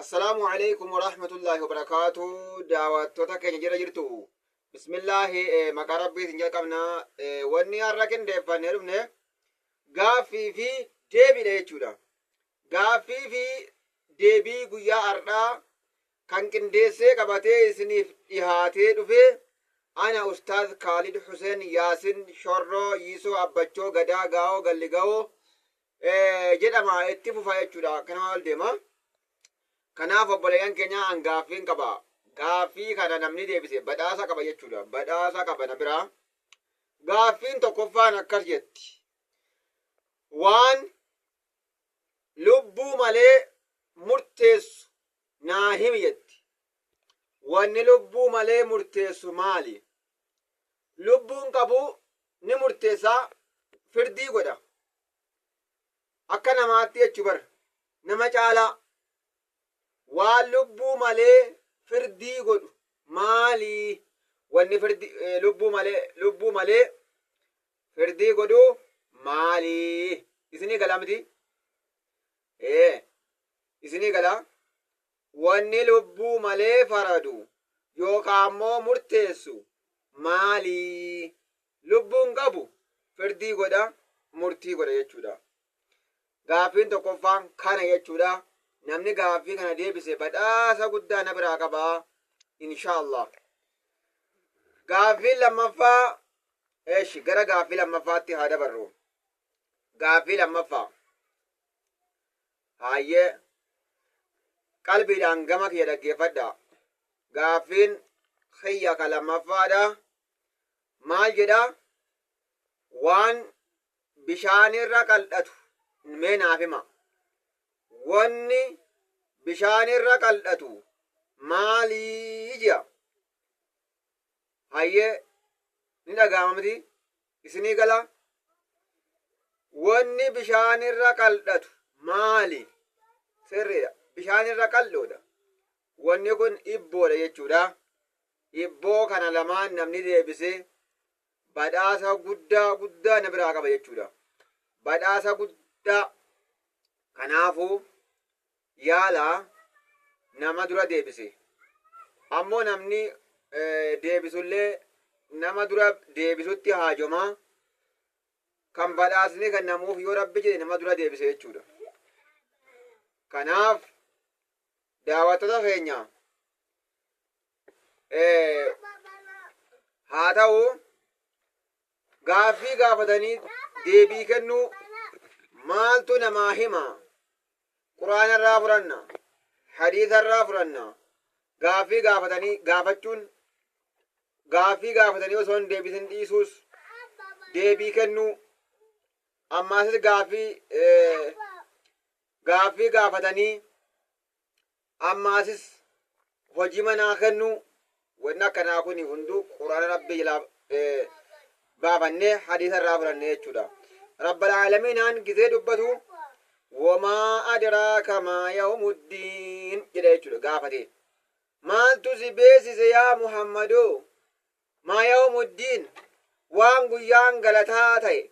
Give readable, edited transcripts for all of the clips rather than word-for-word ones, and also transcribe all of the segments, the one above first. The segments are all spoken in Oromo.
السلام عليكم ورحمة الله وبركاته. دعواتك كن جرجرتو. بسم الله مقربي سنجا قبنا وني أركن دفن نرمنا غافي في ديبي ليچودا غافي في ديبي غيا أردا كان كندسة كباتي سنيف إهاتي دفه أنا أستاذ خالد حسين ياسين شرو يسو أبچو غدا غاو غلغاو جدا ما اتفوفا يچودا كنال ديما kanaaf obboleeyyan keenya gaaffiin qaba. Gaaffii kana namni deebise badhaasa qaba jechuudha. Badhaasa qaba na biraa. Gaaffiin tokkoffaan akkas jetti. Waan lubbuu malee murteessu naa himi jetti. Wanni lubbuu malee murteessu maali? Lubbuun qabu ni murteessaa firdii godha. Akka namaatti jechuu bara. Nama caalaa. Waan lubbuu malee firdii godhu maali? Wanni lubbuu malee firdii godhu maali? Isinii galaa miti? Isinii galaa? Wanni lubbuu malee faradu yookaan immoo murteessu maali? Lubbuun qabu firdii godha, murtii godha jechuudha. Gaaffiin tokkoffaan kana jechuudha. Namni gaaffii kana deebise badhaasa guddaa na biraa qabaa inshaallah. Gaaffii lammaffaa gara gaaffii lammaffaatti haa dabarru. Gaaffii lammaffaa hayyee qalbiidhaan gama kiyya dhaggeeffadha. Gaaffiin xiyya ka lammaffaadha. Maal jedha? Waan bishaanirra qal'atu mee naaf hima. Wanni bishaanirra qal'atu maalii jia? Hayyee ni dhaga'ama miti? Isinii gala? Wanni bishaanirra qal'atu maali? Sirriidha. Bishaanirra qal'oodha. Wanni kun ibboodha jechuudha. Ibboo kana lamaan namni deebisee badhaasa guddaa na biraa qaba jechuudha. Badhaasa guddaa. Kanaafuu yaala nama dura deebise. Ammoo namni deebisullee nama dura deebisutti haajomaa kan badhaasni kan namuuf yoo rabbi jedhe nama dura deebise jechuudha. Kanaaf daawwattoota keenya haa ta'u gaaffii gaafatanii deebii kennuu maaltu namaa hima? Quraana irraa furanna, hadiisa irraa furanna. Gaaffii gaafatanii osoo hin deebisin dhiisuus deebii kennuu. Ammaasis gaaffii gaafatanii ammaasis hojii manaa kennuu. Wanni akkanaa kun hunduu quraana rabbi jalaa baafannee hadiisa irraa furanne jechuudha. رب العالمين عن كذا دبته وما أدراك ما يوم الدين جل قافته ما تزبيس يا محمد ما يوم الدين وان قيان غلطاته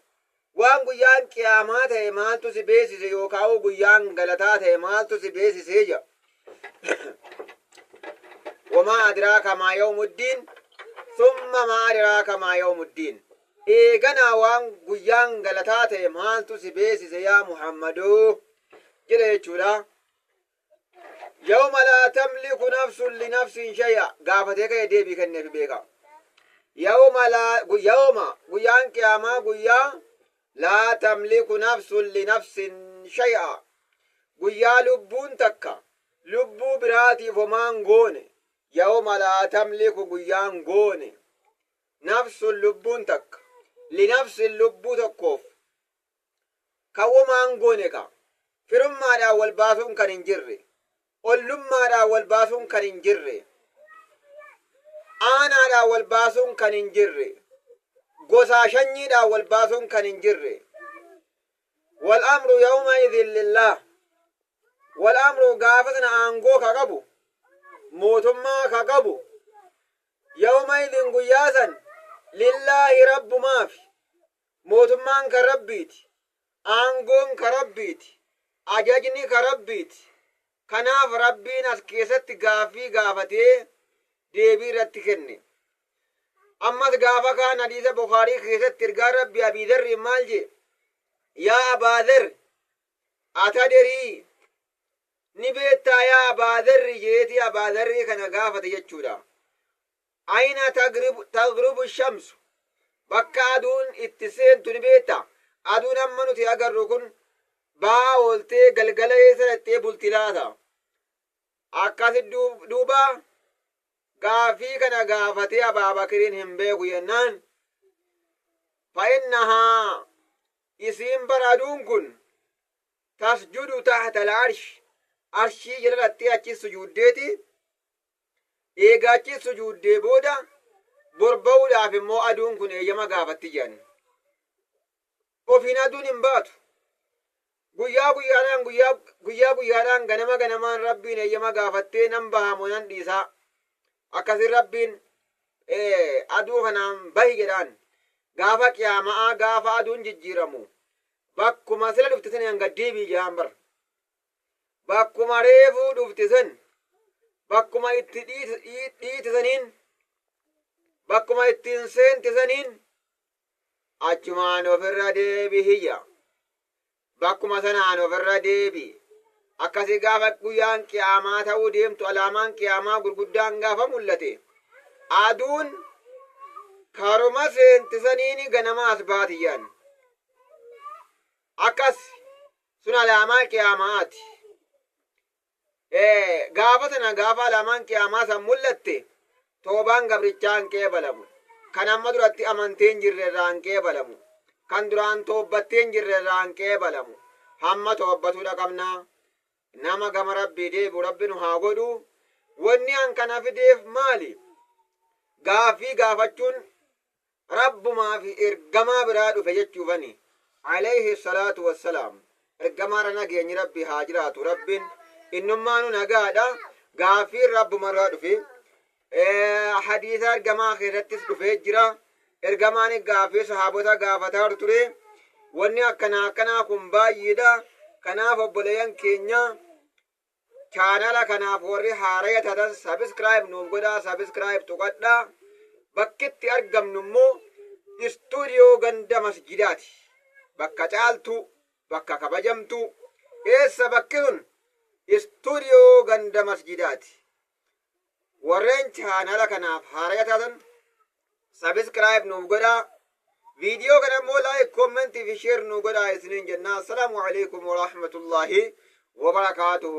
وان قيان قياماته ما تزبيس يوكاو قيان غلطاته ما تزبيس سيجا وما أدراك ما يوم الدين ثم ما أدراك ما يوم الدين إيغانا وان قيان غلطاته مالتو سبيسي يا محمدو جده يچولا يوم لا تملك نفس لنفس شيئا غافتك يدي بكن في بيكا يوم قيان قياما قيان لا تملك نفس لنفس شيئا قيا لبون تكا لبو براتي فمان غوني يوم لا تملك قيان غوني نفس اللبون تكا لنفس اللبو تكوف كومان غونيكا فرما دا والباسون كان انجري ولما دا والباسون كان انجري انا دا والباسون كان انجري غوسا شني دا والباسون كان انجري والامر يومئذ لله والامر غافتنا انغو كغبو موتما كغبو يومئذ غياسا لله رب ما في موتمان كربيتي أنغون كربيتي أجاجني كربيتي kanaaf rabbiin as keessatti gaafii gaafatee deebii irratti kenne. ammas gaafa kaan hadiisa bukaarii keessatti ergaa rabbi abii dharri maal jee yaa abaa dharri atadrii ni beektaa yaa abaa dharri jeeti abaa dharri kana gaafate jechuudha. ayna tagribu shamsu bakka aduun itti seentu ni beektaa? aduun amma nuti agarru kun baa ooltee galgala eessa dhattee bulti laata? akkasi duuba gaafii kana gaafatee abaabakiriin hin beeku yennaan fa'innahaa isiin bara aduun kun tasjudu tahta al'arshi arshii jala dhattee achi sujuuddeeti. eegaa achi sujuuddee booda borba'uudhaaf immoo aduun kun eeyyama gaafatti jedhan. ofiin aduun hin baatu. guyyaa guyyaadhaan ganama ganamaan rabbiin eeyyama gaafattee nan bahamu nan dhiisaa. akkasin rabbiin aduu kanaan bahi jedhaan. gaafa qiyaamaa gaafa aduun jijjiiramu bakkuma sila dhufte san hanga deebii jedhaan bara. bakkuma reefuu dhufte san bakkuma itti dhiitisaniin bakkuma ittiin seentisaniin achumaan ofirra deebi hiyya. bakkuma sanaan ofirra deebi. akkasi gaafa guyyaan qiyaamaa ta'uu deemtu alaamaan qiyaamaa gurguddaan gaafa mul'ate aduun karuma seentisaniini ganama as baatiyyaan. akkas sun alaamaa qiyaamaati. gaafa sana gaafa alaamaan qiyaamaa san mul'atte toobaan gabrichaan qeebalamu. kan amma duratti amanteen jirre irraan qeebalamu. kan duraan toobbatteen jirre irraan qeebalamu. hamma toobbatuudha qabnaa. nama gama rabbii deebi'u rabbi nu haa godhu. wanni an kana fideef maali? gaafii gaafachuun rabbumaa fi ergamaa biraa dhufe jechuufani alayhi salaatu wassalaam. ergamaara nageenyi rabbi haa jiraatu. rabbiin innummaanu nagaadha. gaafiin rabbumarraa dhufe hadiisa ergamaa keessattis dhufee jira. ergamaan gaafii sahaabota gaafataa ture. wanni akkanaa kun baay'eedha. kanaaf obboleeyyan keenya chaanala kanaaf warri haaraya taatan sabiskiraayib nuuf godhaa. sabiskiraayib tuqadhaa. bakkitti argamnu immoo istuudiyoo ganda masjidaati. bakka caaltu bakka kabajamtu. eessa bakki sun? istuudiyoo ganda masjidaati. warreen chaanala kanaaf haaraya taatan sabiskiraayib nuuf godhaa. فيديو كان مو لايك كومنت في شير نو غدا اسنين جنة. السلام عليكم ورحمة الله وبركاته.